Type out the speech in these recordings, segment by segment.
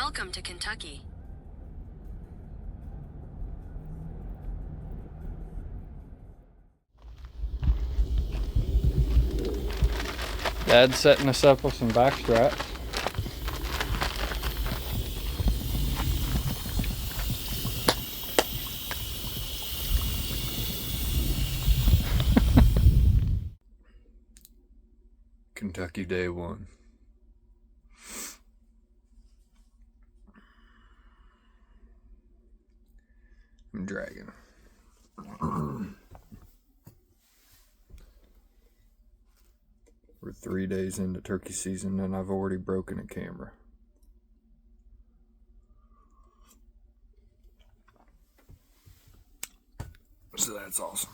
Welcome to Kentucky. Dad's setting us up with some back straps. Kentucky day one. I'm dragging. We're 3 days into turkey season and I've already broken a camera. So that's awesome.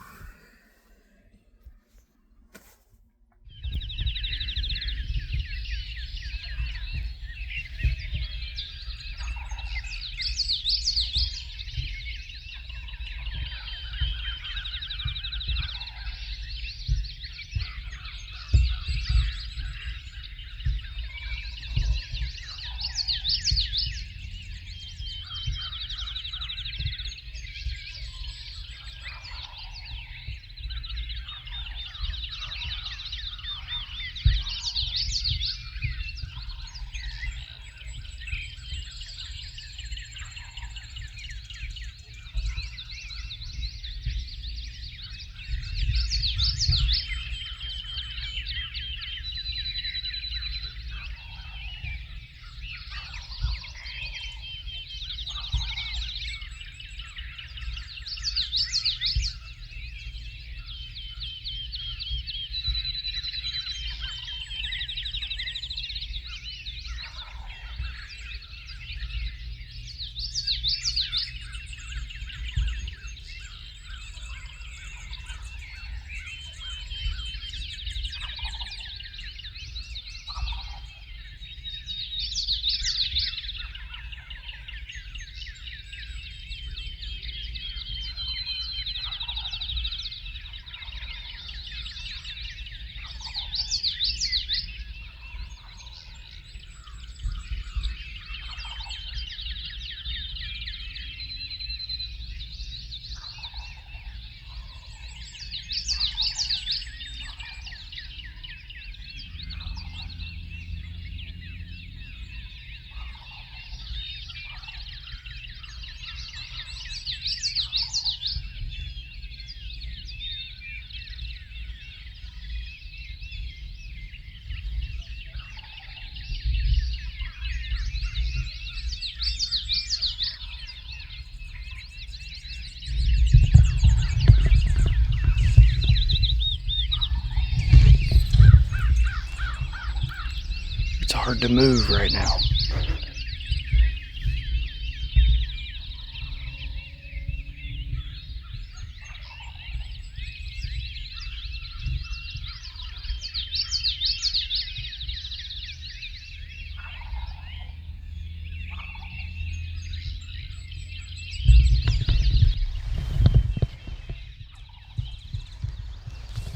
It's hard to move right now.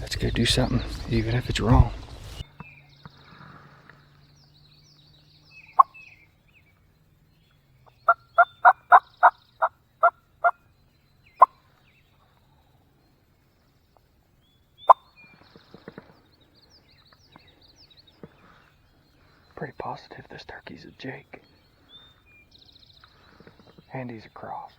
Let's go do something, even if it's wrong. Pretty positive this turkey's a Jake. And he's a cross.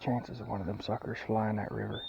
chances of one of them suckers flying that river?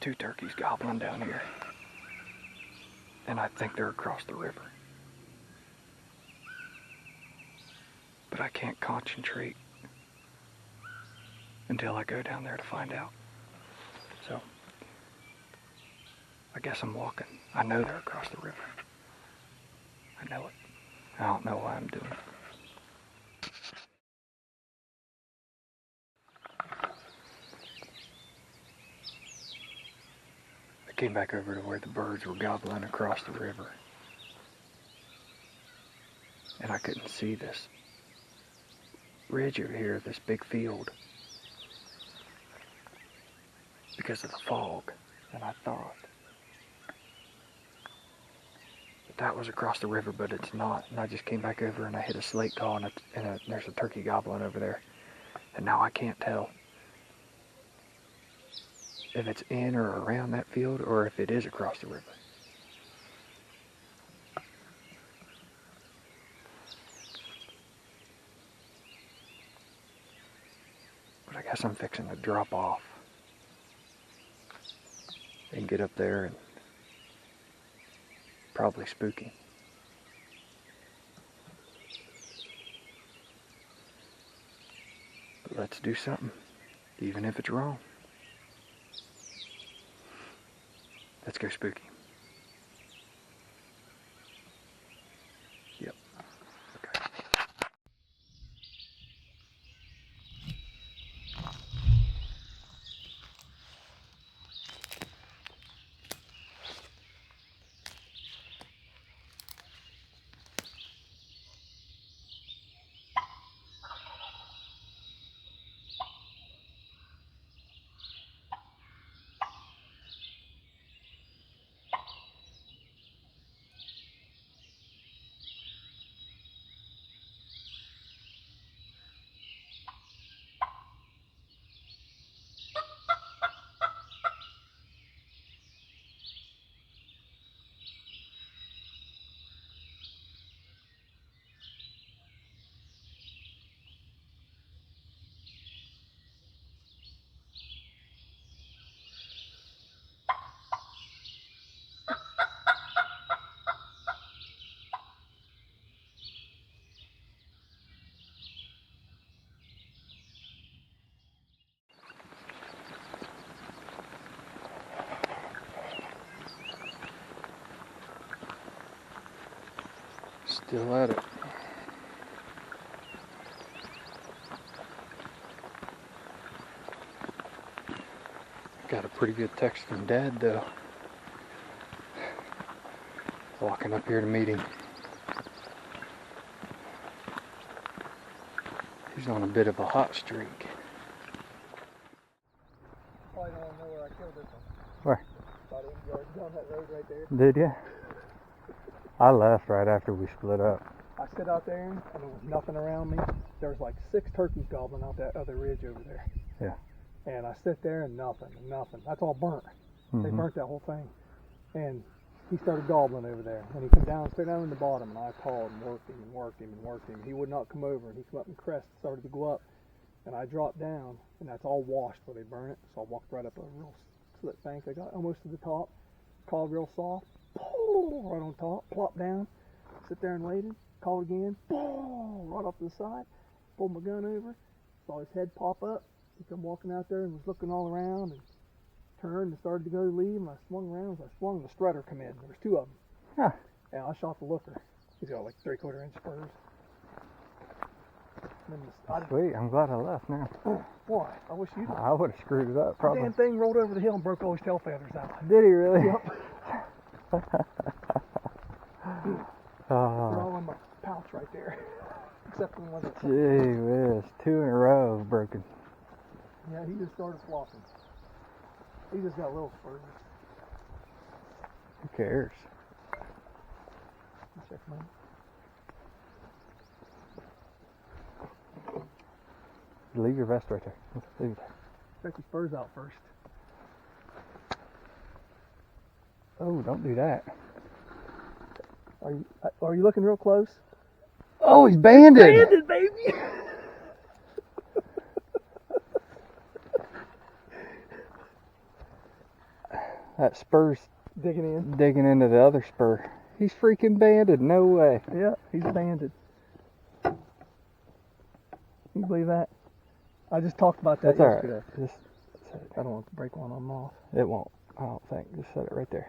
Two turkeys gobbling down here, and I think they're across the river, but I can't concentrate until I go down there to find out. So I guess I'm walking. I know they're across the river. I know it. I don't know why I'm doing it. I came back over to where the birds were gobbling across the river, and I couldn't see this ridge over here, this big field, because of the fog. And I thought that was across the river, but it's not. And I just came back over and I hit a slate call, and there's a turkey gobbling over there. And now I can't tell if it's in or around that field or if it is across the river. But I guess I'm fixing to drop off and get up there and probably spooky. But let's do something, even if it's wrong. Let's go spooky. Yep. Okay. Still at it. Got a pretty good text from Dad though. Walking up here to meet him. He's on a bit of a hot streak. Probably don't know where I killed this one. Where? About 8 yards down that road right there. Did ya? I left right after we split up. I sit out there and there was nothing around me. There was like 6 turkeys gobbling out that other ridge over there. Yeah. And I sit there and nothing. That's all burnt. They burnt that whole thing. And he started gobbling over there. And he came down, straight down in the bottom, and I called and worked him and worked him and worked him. He would not come over, and he came up and crest, started to go up. And I dropped down, and that's all washed where they burn it. So I walked right up a real slit bank. I got almost to the top, called real soft, right on top, plopped down, sit there and waited, called again, right off to the side, pulled my gun over, saw his head pop up. He come walking out there and was looking all around and turned and started to go leave, and I swung around. As I swung, the strutter come in. There was 2 of them. Huh. And I shot the looker. He's got like 3/4 inch spurs. Sweet, I'm glad I left now. Why? I wish you'd. I would have screwed it up probably. The damn thing rolled over the hill and broke all his tail feathers out. Did he really? Yep. They're all in my pouch right there. Except for the one that's... Gee whiz, 2 in a row of broken. Yeah, he just started flopping. He just got little spurs. Who cares? Check mine. Leave your vest right there. Leave it there. Check your spurs out first. Oh, don't do that. Are you looking real close? Oh, he's banded! Banded, baby! That spur's digging into the other spur. He's freaking banded, no way. Yeah, he's banded. Can you believe that? I just talked about that yesterday. Alright. I don't want to break one of them off. It won't, I don't think. Just set it right there.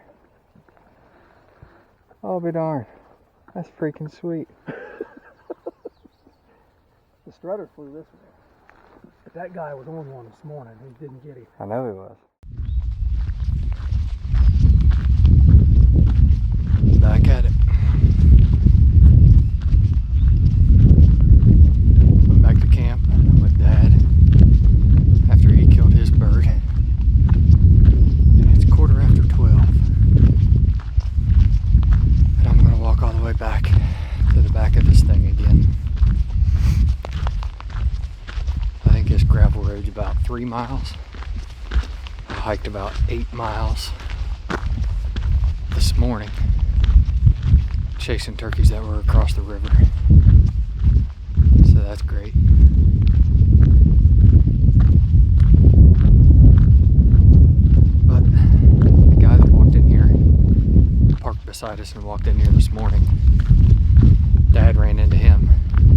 I'll be darned. That's freaking sweet. The strutter flew this way. But that guy was on one this morning. He didn't get him. I know he was. Back at it. Went back to camp with Dad after he killed his bird. And it's 12:15. And I'm gonna walk all the way back to the back of this thing again. I think this gravel road's about 3 miles. I hiked about 8 miles this morning, chasing turkeys that were across the river. So that's great. But the guy that walked in here, parked beside us and walked in here this morning, Dad ran into him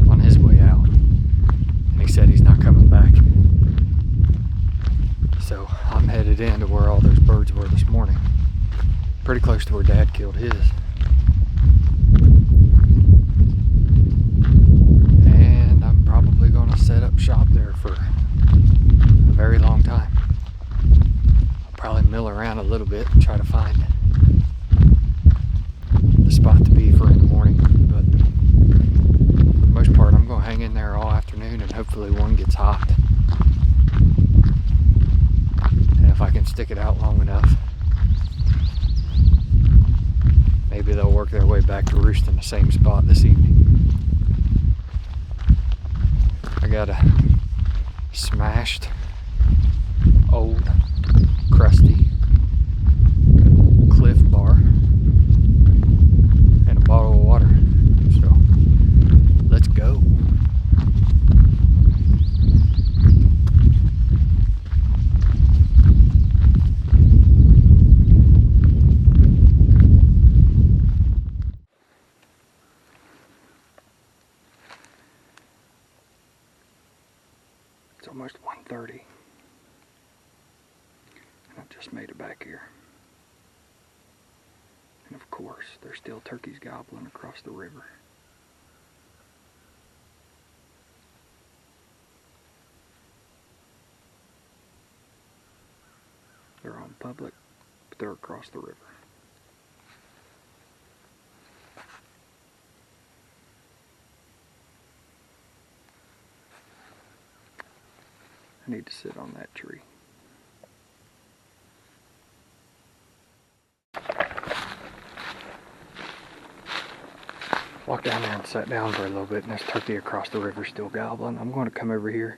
on his way out. And he said he's not coming back. So I'm headed in to where all those birds were this morning. Pretty close to where Dad killed his. And I'm probably going to set up shop there for a very long time. I'll probably mill around a little bit and try to find the spot to be for in the morning. But for the most part, I'm going to hang in there all afternoon and hopefully one gets hot. And if I can stick it out long enough, maybe they'll work their way back to roost in the same spot this evening. I got a smashed, old, crusty Cliff Bar and a bottle of water. So, let's go. It's almost 1:30, and I've just made it back here. And of course, there's still turkeys gobbling across the river. public, but they're across the river. I need to sit on that tree. Walked down there and sat down for a little bit, and this turkey across the river still gobbling. I'm going to come over here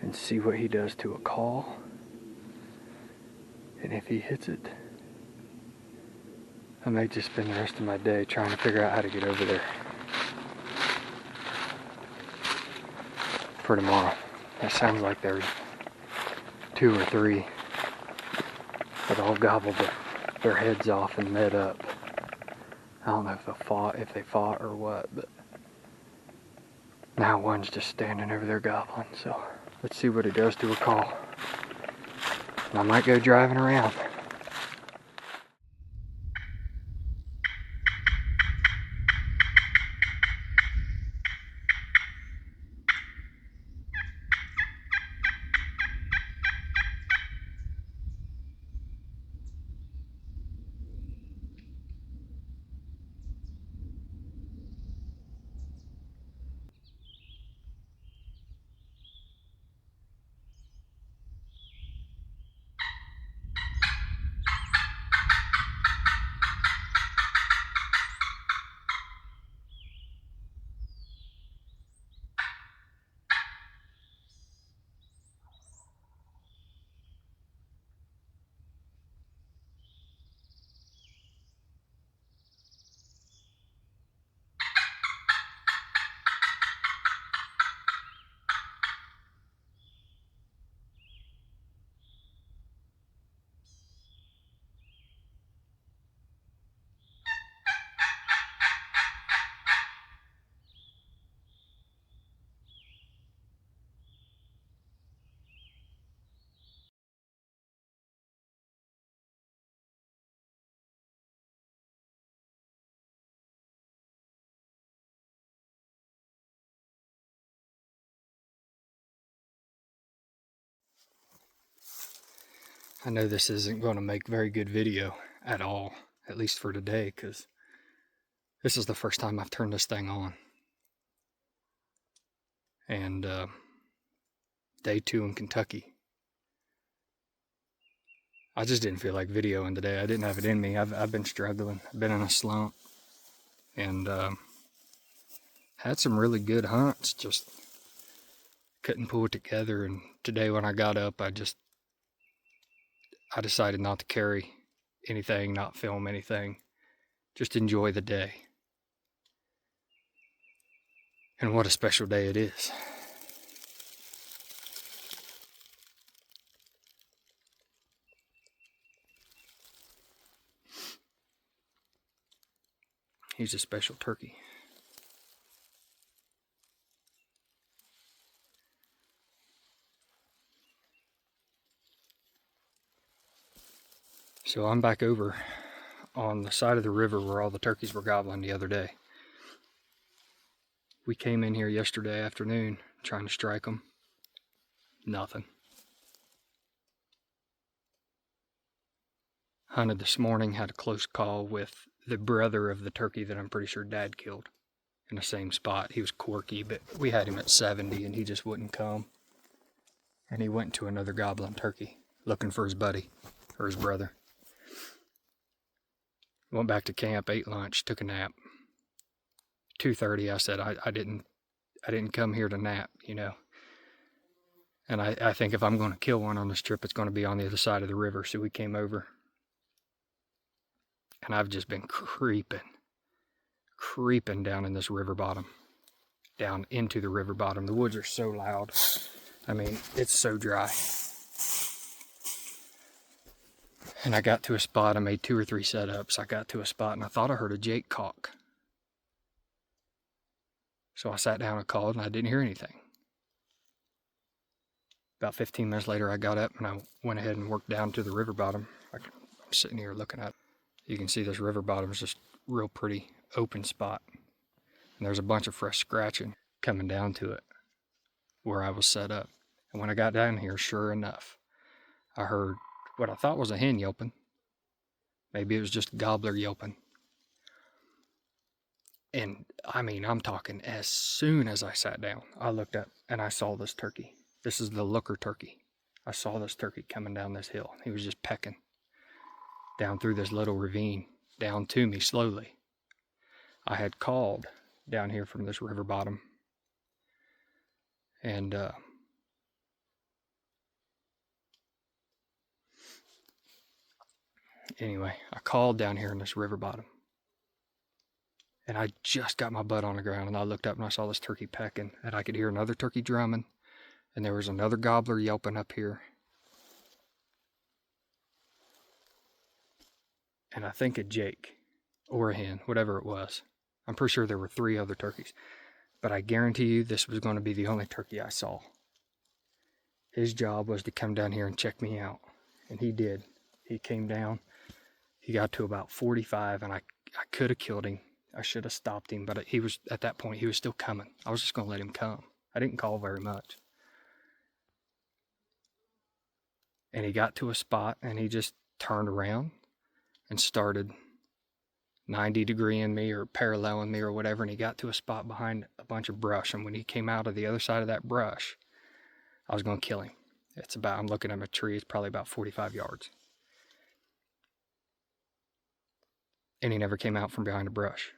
and see what he does to a call. And if he hits it, I may just spend the rest of my day trying to figure out how to get over there for tomorrow. It sounds like there's 2 or 3 that all gobbled their heads off and met up. I don't know if they fought or what, but now one's just standing over there gobbling. So let's see what he does to a call. And I might go driving around. I know this isn't going to make very good video at all, at least for today, because this is the first time I've turned this thing on. And day 2 in Kentucky. I just didn't feel like videoing today. I didn't have it in me. I've been struggling. I've been in a slump. And had some really good hunts, just couldn't pull it together. And today when I got up, I decided not to carry anything, not film anything, just enjoy the day. And what a special day it is. He's a special turkey. So I'm back over on the side of the river where all the turkeys were gobbling the other day. We came in here yesterday afternoon trying to strike them. Nothing. Hunted this morning, had a close call with the brother of the turkey that I'm pretty sure Dad killed in the same spot. He was quirky, but we had him at 70 and he just wouldn't come. And he went to another gobbling turkey looking for his buddy or his brother. Went back to camp, ate lunch, took a nap. 2:30, I said I didn't come here to nap, you know. And I think if I'm going to kill one on this trip, it's going to be on the other side of the river. So we came over. And I've just been creeping down in this river bottom, down into the river bottom. The woods are so loud. I mean, it's so dry. And I got to a spot, I made 2 or 3 setups. I got to a spot and I thought I heard a jake cock. So I sat down and called and I didn't hear anything. About 15 minutes later, I got up and I went ahead and worked down to the river bottom. I'm sitting here looking at it. You can see this river bottom is just real pretty open spot. And there's a bunch of fresh scratching coming down to it where I was set up. And when I got down here, sure enough, I heard what I thought was a hen yelping. Maybe it was just a gobbler yelping. And I mean, I'm talking as soon as I sat down, I looked up and I saw this turkey. This is the looker turkey. I saw this turkey coming down this hill. He was just pecking down through this little ravine, down to me slowly. I had called down here from this river bottom. And anyway, I called down here in this river bottom. And I just got my butt on the ground, and I looked up and I saw this turkey pecking, and I could hear another turkey drumming, and there was another gobbler yelping up here. And I think a Jake or a hen, whatever it was. I'm pretty sure there were 3 other turkeys, but I guarantee you this was going to be the only turkey I saw. His job was to come down here and check me out, and he did. He came down, he got to about 45, and I could have killed him. I should have stopped him, but he was, at that point, he was still coming. I was just going to let him come. I didn't call very much. And he got to a spot, and he just turned around and started 90-degreeing me or paralleling me or whatever, and he got to a spot behind a bunch of brush, and when he came out of the other side of that brush, I was going to kill him. I'm looking at a tree, it's probably about 45 yards. And he never came out from behind a brush.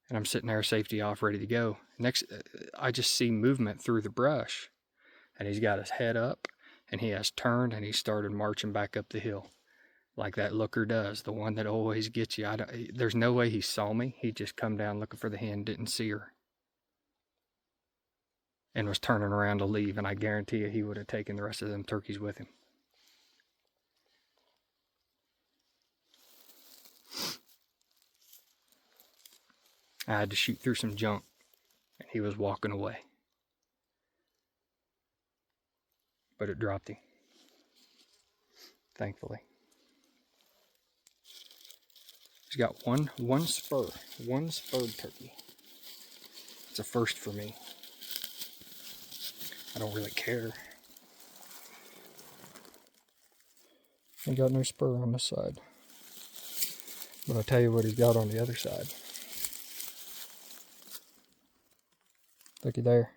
And I'm sitting there, safety off, ready to go. Next, I just see movement through the brush, and he's got his head up, and he has turned, and he started marching back up the hill, like that looker does, the one that always gets you. There's no way he saw me. He just come down looking for the hen, didn't see her, and was turning around to leave, and I guarantee you he would have taken the rest of them turkeys with him. I had to shoot through some junk, and he was walking away. But it dropped him, thankfully. He's got one spurred turkey. It's a first for me. I don't really care. He got no spur on this side. But I'll tell you what he's got on the other side. Looky there.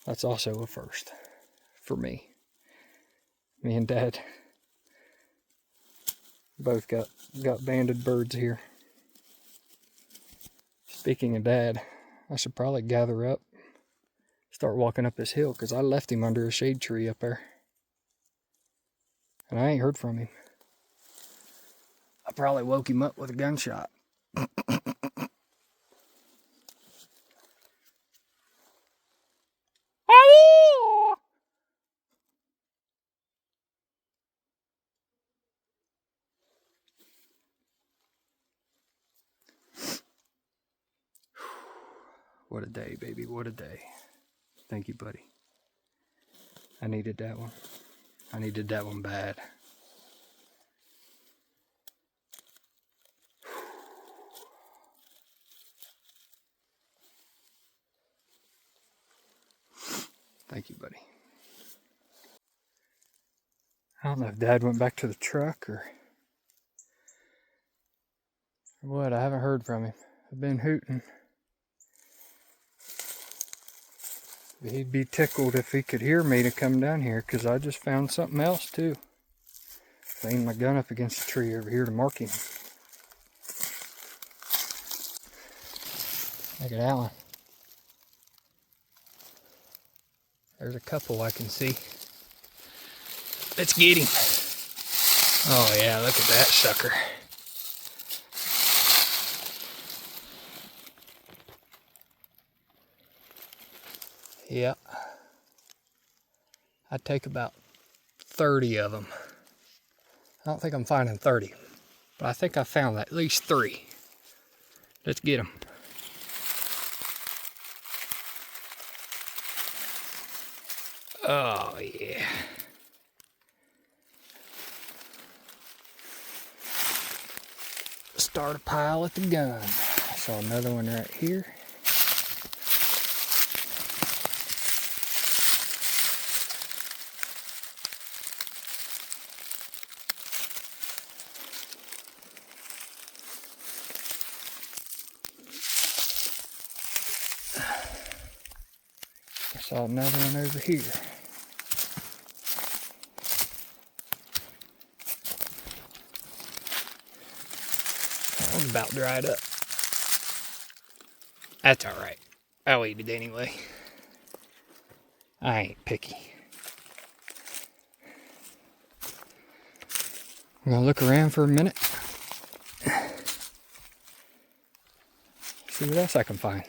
That's also a first for me. Me and Dad both got banded birds here. Speaking of Dad, I should probably gather up, start walking up this hill, because I left him under a shade tree up there. And I ain't heard from him. I probably woke him up with a gunshot. What a day, baby. What a day. Thank you, buddy. I needed that one. I needed that one bad. Thank you, buddy. I don't know if Dad went back to the truck or what. I haven't heard from him. I've been hooting. He'd be tickled if he could hear me to come down here, because I just found something else too. Leaned my gun up against the tree over here to mark him. Look at that one. There's a couple I can see. Let's get him. Oh yeah, look at that sucker. Yep. I'd take about 30 of them. I don't think I'm finding 30, but I think I found at least 3. Let's get them. Oh yeah. Start a pile at the gun. I saw another one right here. Saw another one over here. That one's about dried up. That's alright. I'll eat it anyway. I ain't picky. I'm gonna look around for a minute. See what else I can find.